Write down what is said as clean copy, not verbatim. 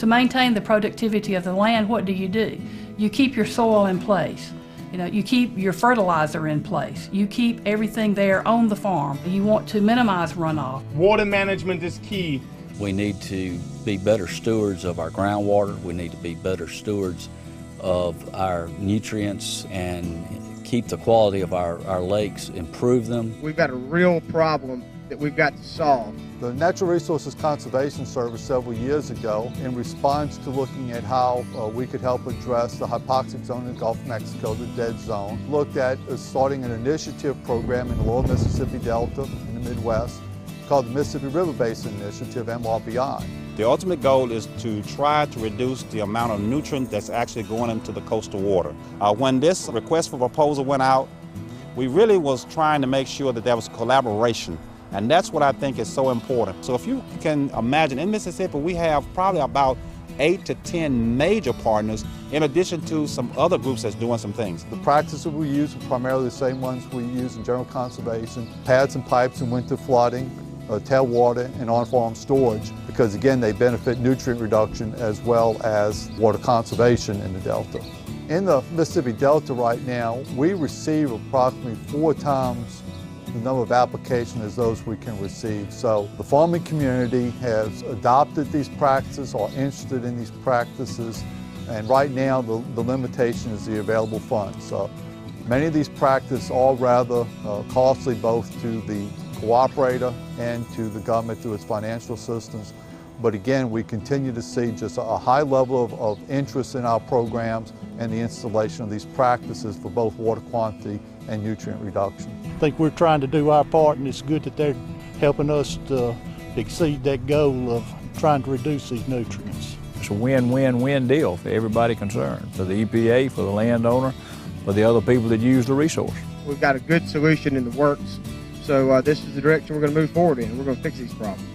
To maintain the productivity of the land, what do? You keep your soil in place. You keep your fertilizer in place. You keep everything there on the farm. You want to minimize runoff. Water management is key. We need to be better stewards of our groundwater. We need to be better stewards of our nutrients and keep the quality of our lakes, improve them. We've got a real problem that we've got to solve. The Natural Resources Conservation Service several years ago, in response to looking at how we could help address the hypoxic zone in the Gulf of Mexico, the dead zone, looked at starting an initiative program in the lower Mississippi Delta in the Midwest called the Mississippi River Basin Initiative, MRBI. The ultimate goal is to try to reduce the amount of nutrient that's actually going into the coastal water. When this request for proposal went out, we really was trying to make sure that there was collaboration. And that's what I think is so important. So if you can imagine, in Mississippi, we have probably about 8 to 10 major partners, in addition to some other groups that's doing some things. The practices we use are primarily the same ones we use in general conservation: pads and pipes in winter flooding, tailwater and on-farm storage, because again, they benefit nutrient reduction as well as water conservation in the Delta. In the Mississippi Delta right now, we receive approximately 4 times the number of applications as those we can receive. So the farming community has adopted these practices, are interested in these practices, and right now the limitation is the available funds. So many of these practices are rather costly both to the cooperator and to the government through its financial assistance. But again, we continue to see just a high level of interest in our programs and the installation of these practices for both water quantity and nutrient reduction. I think we're trying to do our part, and it's good that they're helping us to exceed that goal of trying to reduce these nutrients. It's a win-win-win deal for everybody concerned, for the EPA, for the landowner, for the other people that use the resource. We've got a good solution in the works, so this is the direction we're going to move forward in. We're going to fix these problems.